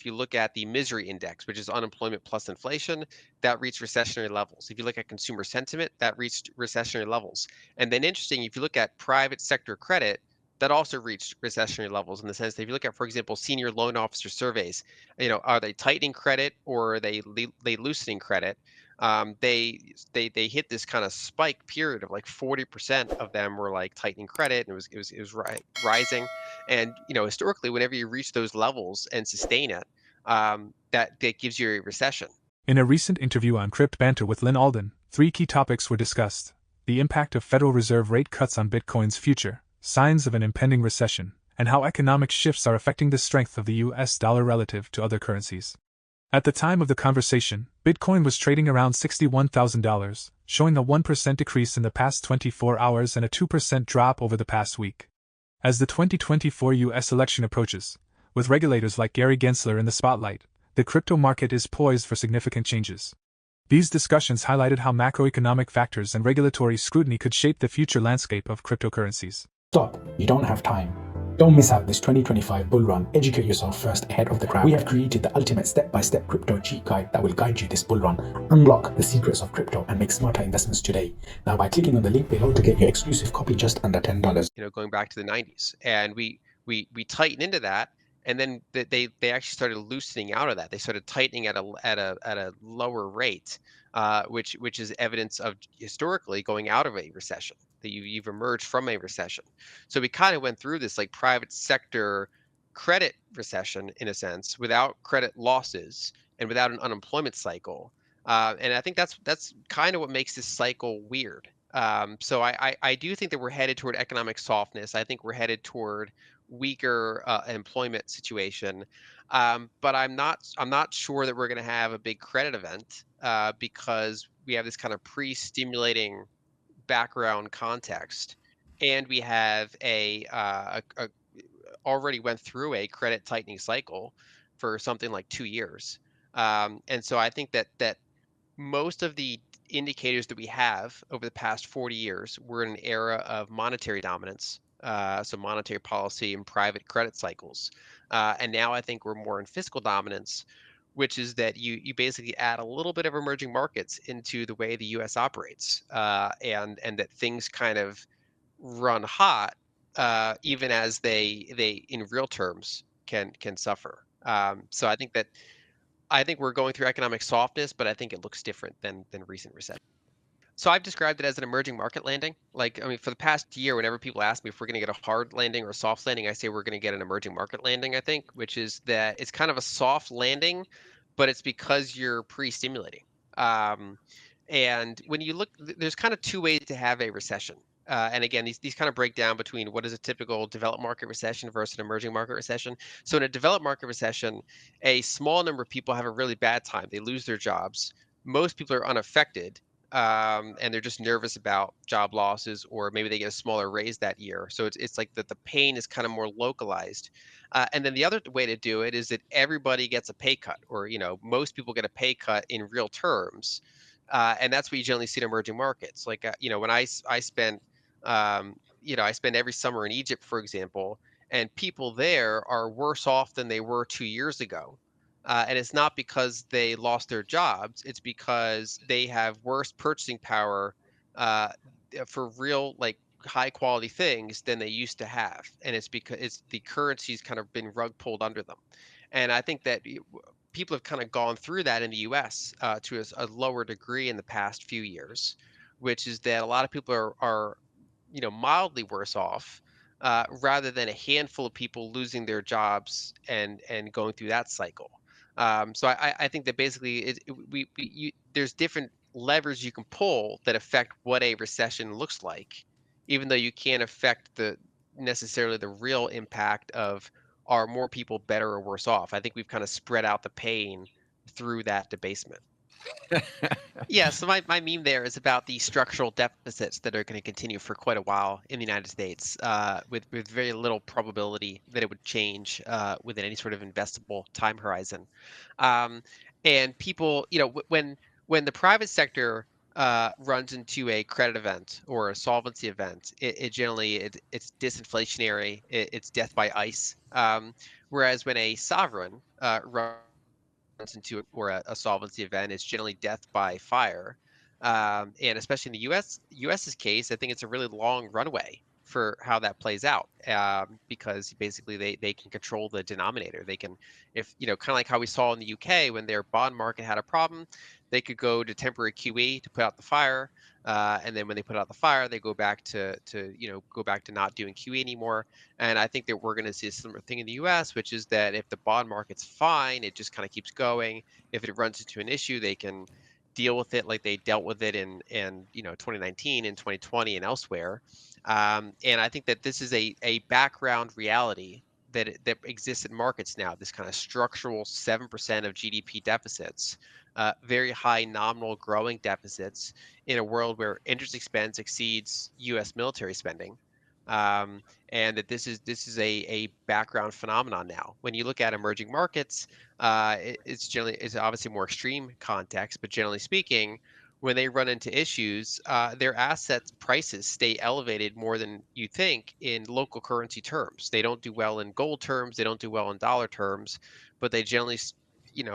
if you look at the misery index, which is unemployment plus inflation, that reached recessionary levels. If you look at consumer sentiment, that reached recessionary levels. And then interesting, if you look at private sector credit, that also reached recessionary levels in the sense that if you look at, for example, senior loan officer surveys, are they tightening credit or are they loosening credit? They hit this kind of spike period of like 40% of them were like tightening credit, and it was rising. And historically, whenever you reach those levels and sustain it, that gives you a recession. In a recent interview on Crypto Banter with Lyn Alden, 3 key topics were discussed: the impact of Federal Reserve rate cuts on Bitcoin's future, signs of an impending recession, and how economic shifts are affecting the strength of the US dollar relative to other currencies. At the time of the conversation, Bitcoin was trading around $61,000, showing a 1% decrease in the past 24 hours and a 2% drop over the past week. As the 2024 US election approaches, with regulators like Gary Gensler in the spotlight, the crypto market is poised for significant changes. These discussions highlighted how macroeconomic factors and regulatory scrutiny could shape the future landscape of cryptocurrencies. Stop. You don't have time. Don't miss out this 2025 bull run. Educate yourself first ahead of the crowd. We have created the ultimate step-by-step crypto cheat guide that will guide you this bull run. Unlock the secrets of crypto and make smarter investments today. Now by clicking on the link below to get your exclusive copy just under $10. Going back to the 90s, and we tighten into that, and then they actually started loosening out of that. They started tightening at a lower rate, which is evidence of historically going out of a recession, that you've emerged from a recession. So we kind of went through this like private sector credit recession in a sense, without credit losses and without an unemployment cycle. And I think that's kind of what makes this cycle weird. So I do think that we're headed toward economic softness. I think we're headed toward weaker employment situation, but I'm not sure that we're going to have a big credit event because we have this kind of pre-stimulating background context, and we have already went through a credit tightening cycle for something like 2 years, and so I think that most of the indicators that we have over the past 40 years, we're in an era of monetary dominance, so monetary policy and private credit cycles. And now I think we're more in fiscal dominance, which is that you basically add a little bit of emerging markets into the way the US operates, and that things kind of run hot, even as they in real terms can suffer. So I think we're going through economic softness, but I think it looks different than recent recession. So I've described it as an emerging market landing. Like, I mean, for the past year, whenever people ask me if we're going to get a hard landing or a soft landing, I say we're going to get an emerging market landing, I think, which is that it's kind of a soft landing, but it's because you're pre-stimulating. And when you look, there's kind of 2 ways to have a recession. And again, these kind of break down between what is a typical developed market recession versus an emerging market recession. So in a developed market recession, a small number of people have a really bad time. They lose their jobs. Most people are unaffected, and they're just nervous about job losses, or maybe they get a smaller raise that year. So it's like that the pain is kind of more localized. And then the other way to do it is that everybody gets a pay cut, or most people get a pay cut in real terms, and that's what you generally see in emerging markets. Like when I spent I spend every summer in Egypt, for example, and people there are worse off than they were 2 years ago. And it's not because they lost their jobs, it's because they have worse purchasing power uh, for real, like high quality things than they used to have. And it's because it's the currency's kind of been rug pulled under them. And I think that people have kind of gone through that in the US to a lower degree in the past few years, which is that a lot of people are mildly worse off, rather than a handful of people losing their jobs and going through that cycle. So I think that basically there's different levers you can pull that affect what a recession looks like, even though you can't affect necessarily the real impact of are more people better or worse off. I think we've kind of spread out the pain through that debasement. Yeah, so my meme there is about the structural deficits that are going to continue for quite a while in the United States, with very little probability that it would change within any sort of investable time horizon. Um, and people, when the private sector runs into a credit event or a solvency event, it's disinflationary. It's death by ice. Whereas when a sovereign runs into a solvency event, it's generally death by fire. And especially in the US's case, I think it's a really long runway for how that plays out, because basically they can control the denominator. They can, if kind of like how we saw in the UK when their bond market had a problem, they could go to temporary QE to put out the fire, and then when they put out the fire, they go back to not doing QE anymore. And I think that we're going to see a similar thing in the US, which is that if the bond market's fine, it just kind of keeps going. If it runs into an issue, they can deal with it like they dealt with it in 2019 and 2020 and elsewhere. And I think that this is a background reality that exists in markets now. This kind of structural 7% of GDP deficits, very high nominal growing deficits in a world where interest expense exceeds U.S. military spending. And that this is a background phenomenon now. When you look at emerging markets, it's obviously more extreme context, but generally speaking, when they run into issues, their assets prices stay elevated more than you think in local currency terms. They don't do well in gold terms, they don't do well in dollar terms, but they generally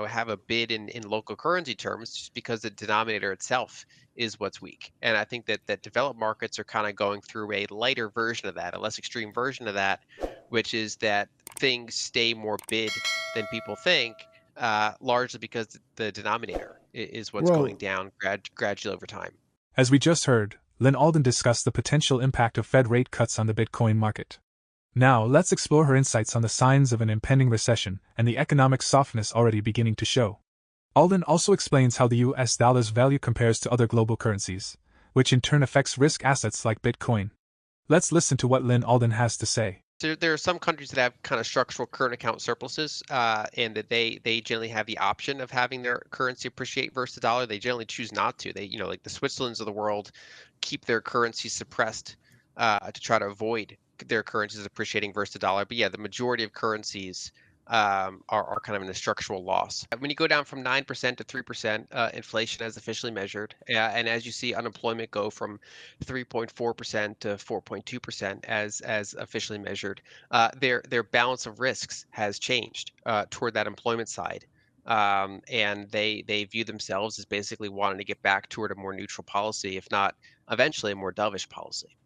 have a bid in local currency terms just because the denominator itself is what's weak. And I think that developed markets are kind of going through a lighter version of that, a less extreme version of that, which is that things stay more bid than people think, largely because the denominator is what's going Well, down gradually over time. As we just heard, Lyn Alden discussed the potential impact of Fed rate cuts on the Bitcoin market. Now, let's explore her insights on the signs of an impending recession and the economic softness already beginning to show. Alden also explains how the US dollar's value compares to other global currencies, which in turn affects risk assets like Bitcoin. Let's listen to what Lyn Alden has to say. There are some countries that have kind of structural current account surpluses, and that they generally have the option of having their currency appreciate versus the dollar. They generally choose not to. They, like the Switzerlands of the world, keep their currency suppressed to try to avoid their currencies appreciating versus the dollar. But yeah, the majority of currencies are kind of in a structural loss. When you go down from 9% to 3%, inflation as officially measured, and as you see unemployment go from 3.4% to 4.2% as officially measured, their balance of risks has changed toward that employment side. And they view themselves as basically wanting to get back toward a more neutral policy, if not eventually a more dovish policy.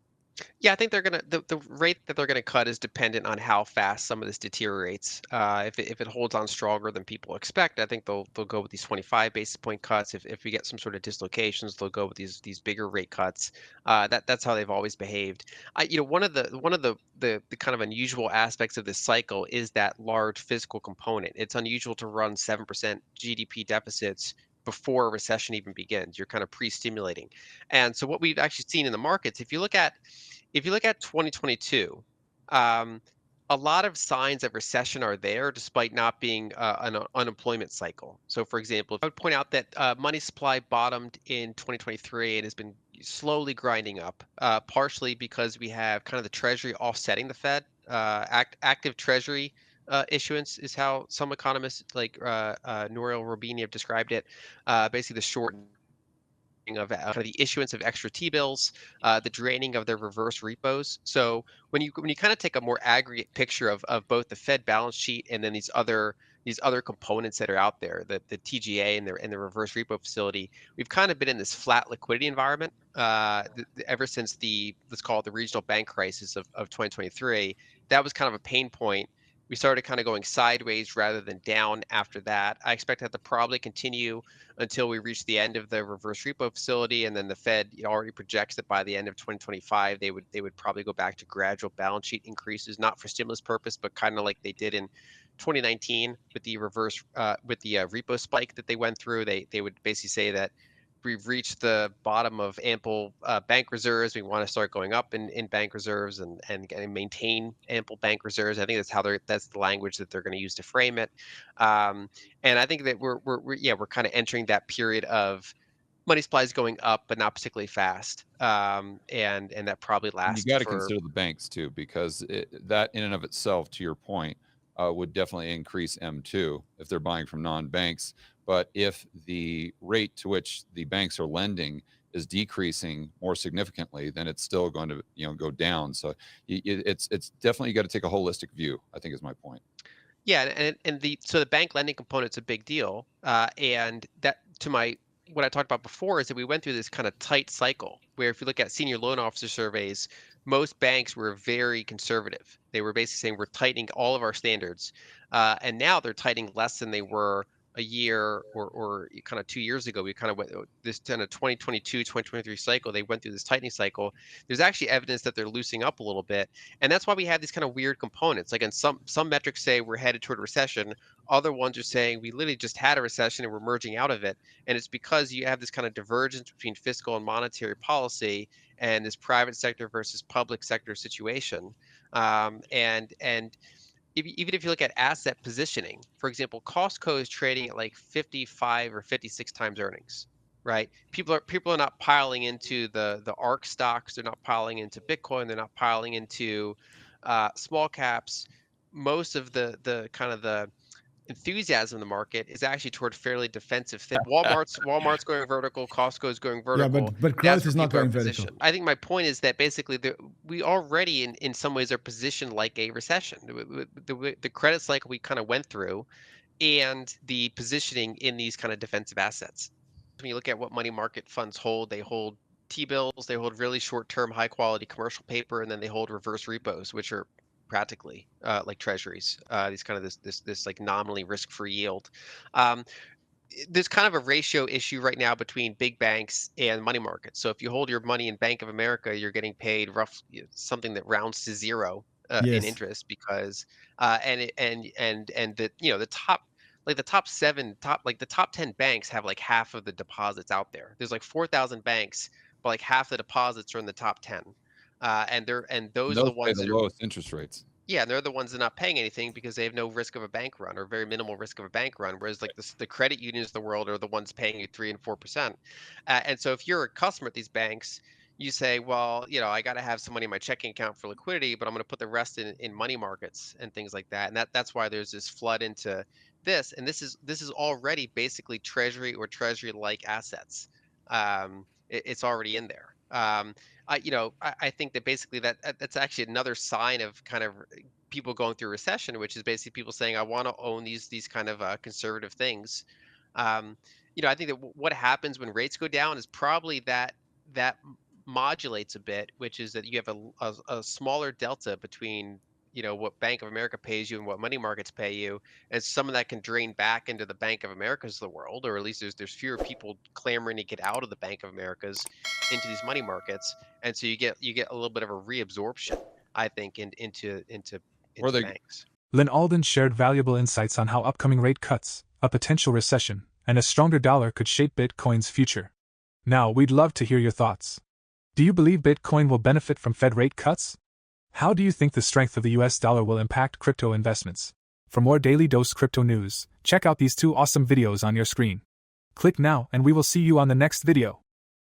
Yeah, I think the rate that they're gonna cut is dependent on how fast some of this deteriorates. If it holds on stronger than people expect, I think they'll go with these 25 basis point cuts. If we get some sort of dislocations, they'll go with these bigger rate cuts. That's how they've always behaved. One of the kind of unusual aspects of this cycle is that large fiscal component. It's unusual to run 7% GDP deficits before a recession even begins. You're kind of pre-stimulating. And so what we've actually seen in the markets, if you look at 2022, um, a lot of signs of recession are there despite not being an unemployment cycle. So, for example, I would point out that money supply bottomed in 2023 and has been slowly grinding up, partially because we have kind of the Treasury offsetting the Fed. Active Treasury issuance is how some economists like Nouriel Roubini have described it. Basically, the short of kind of the issuance of extra T-bills, the draining of their reverse repos. So when you kind of take a more aggregate picture of both the Fed balance sheet and then these other components that are out there, the TGA and the reverse repo facility, we've kind of been in this flat liquidity environment ever since let's call it the regional bank crisis of 2023. That was kind of a pain point. We started kind of going sideways rather than down after that. I expect that to probably continue until we reach the end of the reverse repo facility, and then the Fed already projects that by the end of 2025 they would probably go back to gradual balance sheet increases, not for stimulus purpose, but kind of like they did in 2019 with the repo spike that they went through. They would basically say that we've reached the bottom of ample bank reserves. We want to start going up in bank reserves and maintain ample bank reserves. I think that's the language that they're going to use to frame it. And I think that we're kind of entering that period of money supply is going up, but not particularly fast. And that probably and you lasts got to for. consider the banks too, because that in and of itself, to your point, would definitely increase M2 if they're buying from non-banks. But if the rate to which the banks are lending is decreasing more significantly, then it's still going to go down. So it's definitely, you got to take a holistic view, I think is my point. Yeah, and the bank lending component's a big deal, and that to my what I talked about before is that we went through this kind of tight cycle where if you look at senior loan officer surveys, most banks were very conservative. They were basically saying we're tightening all of our standards, and now they're tightening less than they were a year or kind of 2 years ago. We kind of went this kind of 2022, 2023 cycle. They went through this tightening cycle. There's actually evidence that they're loosening up a little bit, and that's why we have these kind of weird components. Like, and some metrics say we're headed toward a recession. Other ones are saying we literally just had a recession and we're merging out of it. And it's because you have this kind of divergence between fiscal and monetary policy and this private sector versus public sector situation. And even if you look at asset positioning, for example, Costco is trading at like 55 or 56 times earnings, right? People are not piling into the ARK stocks. They're not piling into Bitcoin. They're not piling into small caps. Most of the kind of the enthusiasm in the market is actually toward fairly defensive things. Walmart's going vertical, Costco's going Yeah, vertical. but growth is not going vertical. I think my point is that basically we already in some ways are positioned like a recession. The credit cycle we kind of went through and the positioning in these kind of defensive assets. When you look at what money market funds hold, they hold T-bills, they hold really short-term high quality commercial paper, and then they hold reverse repos, which are practically like treasuries, these kind of this like nominally risk-free yield. Um, there's kind of a ratio issue right now between big banks and money markets. So if you hold your money in Bank of America, you're getting paid something that rounds to zero in Yes. interest because and the the top like the top seven top like the top 10 banks have like half of the deposits out there. There's like 4,000 banks, but like half the deposits are in the top 10. And those are Those the pay ones the that are lowest interest rates. yeah, and they're the ones that are not paying anything because they have no risk of a bank run or very minimal risk of a bank run. Whereas like the credit unions of the world are the ones paying you 3 and 4%. And so if you're a customer at these banks, you say, well, I got to have some money in my checking account for liquidity, but I'm going to put the rest in money markets and things like that. And that's why there's this flood into this. And this is already basically treasury or treasury-like assets. It's already in there. I think that basically that's actually another sign of kind of people going through recession, which is basically people saying, I want to own these kind of conservative things. Um, I think that what happens when rates go down is probably that modulates a bit, which is that you have a smaller delta between what Bank of America pays you and what money markets pay you, and some of that can drain back into the Bank of Americas of the world, or at least there's fewer people clamoring to get out of the Bank of Americas into these money markets, and so you get a little bit of a reabsorption, I think, into banks. Lyn Alden shared valuable insights on how upcoming rate cuts, a potential recession, and a stronger dollar could shape Bitcoin's future. Now, we'd love to hear your thoughts. Do you believe Bitcoin will benefit from Fed rate cuts? How do you think the strength of the US dollar will impact crypto investments? For more Daily Dose Crypto news, check out these 2 awesome videos on your screen. Click now and we will see you on the next video.